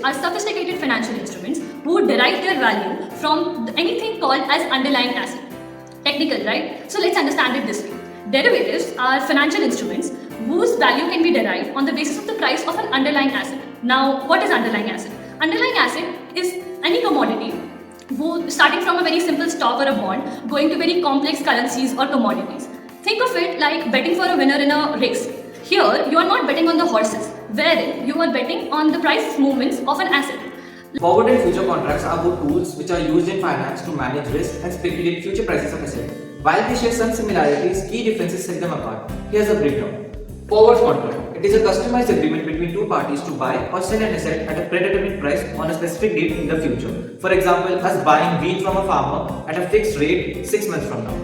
are sophisticated financial instruments who derive their value from anything called as underlying asset. Technical, right? So let's understand it this way. Derivatives are financial instruments whose value can be derived on the basis of the price of an underlying asset. Now, what is underlying asset? Underlying asset is any commodity starting from a very simple stock or a bond going to very complex currencies or commodities. Think of it like betting for a winner in a race. Here, you are not betting on the horses, wherein you are betting on the price movements of an asset. Forward and future contracts are both tools which are used in finance to manage risk and speculate future prices of assets. While they share some similarities, key differences set them apart. Here's a breakdown. Forward contract. It is a customized agreement between two parties to buy or sell an asset at a predetermined price on a specific date in the future. For example, us buying wheat from a farmer at a fixed rate 6 months from now.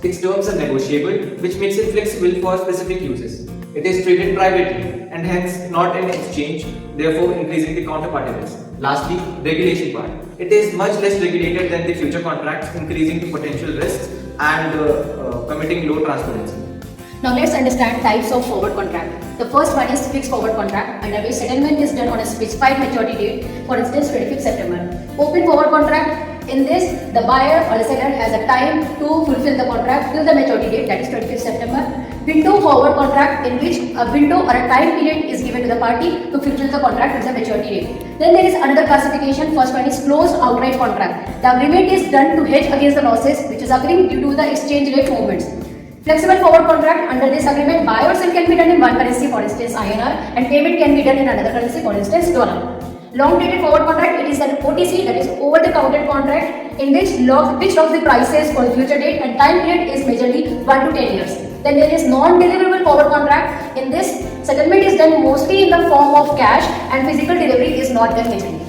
Its terms are negotiable, which makes it flexible for specific uses. It is traded privately and hence not an exchange, therefore increasing the counterparty risk. Lastly, regulation part. It is much less regulated than the future contracts, increasing the potential risks and permitting low transparency. Now let's understand types of forward contract. The first one is fixed forward contract, under which settlement is done on a specified maturity date, for instance 25th September. Open forward contract, in this the buyer or the seller has a time to fulfill the contract till the maturity date, that is 25th September. Window forward contract, in which a window or a time period is given to the party to fulfill the contract till the maturity date. Then there is another classification. First one is closed outright contract. The agreement is done to hedge against the losses which is occurring due to the exchange rate movements. Flexible forward contract, under this agreement buy or sell can be done in one currency, for instance INR, and payment can be done in another currency, for instance dollar. Long dated forward contract, it is an OTC, that is over the counter contract, in which locks the prices for the future date, and time period is majorly 1 to 10 years. Then there is non-deliverable forward contract. In this, settlement is done mostly in the form of cash and physical delivery is not done majorly.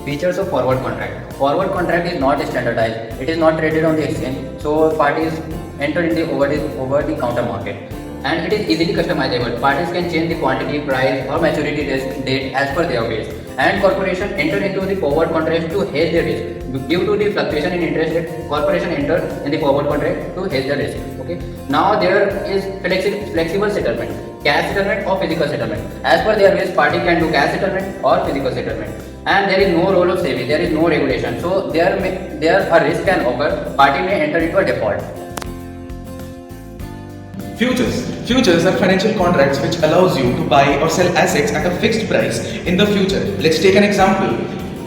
Features of forward contract. Forward contract is not standardized. It is not traded on the exchange, so parties enter in the over the counter market. And it is easily customizable. Parties can change the quantity, price or maturity date as per their wish. And corporation enter into the forward contract to hedge their risk. Due to the fluctuation in interest rate, corporation enter in the forward contract to hedge the risk. Okay. Now there is flexible settlement, cash settlement or physical settlement. As per their wish, party can do cash settlement or physical settlement. And there is no role of SEBI, there is no regulation. So there a risk can occur. Party may enter into a default. Futures are financial contracts which allows you to buy or sell assets at a fixed price in the future. Let's take an example.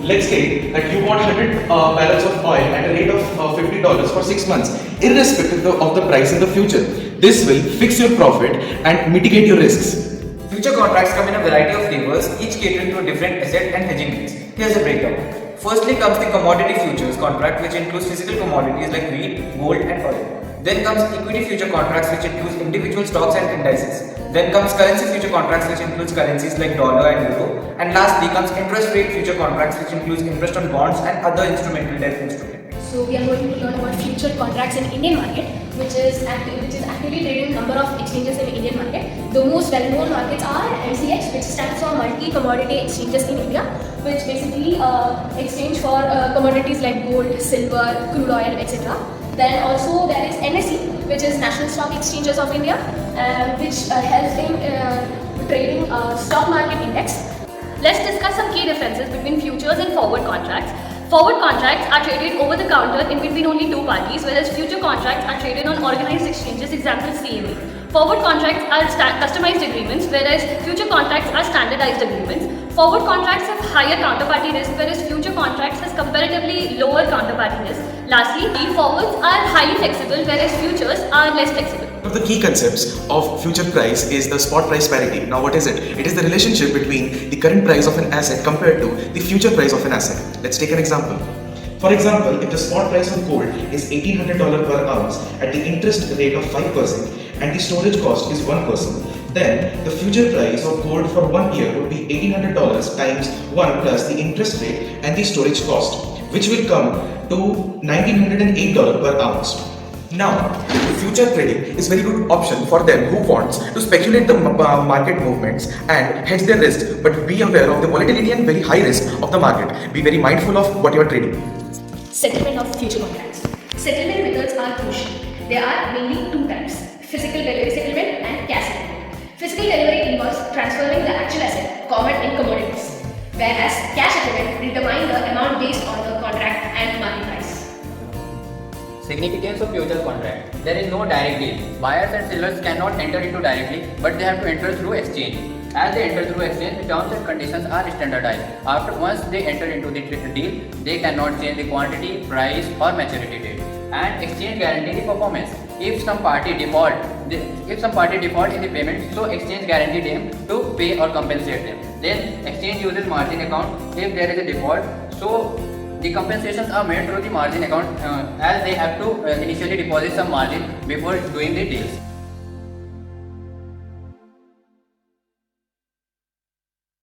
Let's say that you bought 100 barrels of oil at a rate of $50 for 6 months, irrespective of the price in the future. This will fix your profit and mitigate your risks. Future contracts come in a variety of flavors, each catering to a different asset and hedging needs. Here's a breakdown. Firstly comes the commodity futures contract, which includes physical commodities like wheat, gold and oil. Then comes equity future contracts, which includes individual stocks and indices. Then comes currency future contracts, which includes currencies like dollar and euro. And lastly comes interest rate future contracts, which includes interest on bonds and other instrumental debt instruments. So we are going to learn about future contracts in Indian market, which is actively traded in number of exchanges in Indian market. The most well-known markets are MCX, which stands for multi-commodity exchanges in India, which basically exchange for commodities like gold, silver, crude oil, etc. Then also there is NSE, which is National Stock Exchanges of India, which helps in trading stock market index. Let's discuss some key differences between futures and forward contracts. Forward contracts are traded over the counter in between only two parties, whereas future contracts are traded on organized exchanges, example CME. Forward contracts are customized agreements, whereas future contracts are standardized agreements. Forward contracts have higher counterparty risk, whereas future contracts has comparatively lower counterparty risk. Lastly, forwards are highly flexible, whereas futures are less flexible. One of the key concepts of future price is the spot price parity. Now what is it? It is the relationship between the current price of an asset compared to the future price of an asset. Let's take an example. For example, if the spot price of gold is $1,800 per ounce at the interest rate of 5% and the storage cost is 1%, then the future price of gold for 1 year would be $1,800 times 1 plus the interest rate and the storage cost, which will come to $1,908 per ounce. Now, future trading is very good option for them who wants to speculate the market movements and hedge their risk, but be aware of the volatility and very high risk of the market. Be very mindful of what you are trading. Settlement of future contracts. Settlement methods are crucial. There are mainly two types: physical delivery settlement and cash settlement. Physical delivery involves transferring the actual asset covered in commodities, whereas cash settlement determines the amount based on the contract and market price. Significance of future contract. There is no direct deal. Buyers and sellers cannot enter into directly, but they have to enter through exchange. As they enter through exchange, the terms and conditions are standardized. After once they enter into the deal, they cannot change the quantity, price, or maturity date. And exchange guarantee the performance. If some party default in the payment, so exchange guarantee them to pay or compensate them. Then exchange uses margin account if there is a default. So the compensations are made through the margin account as they have to initially deposit some margin before doing the deals.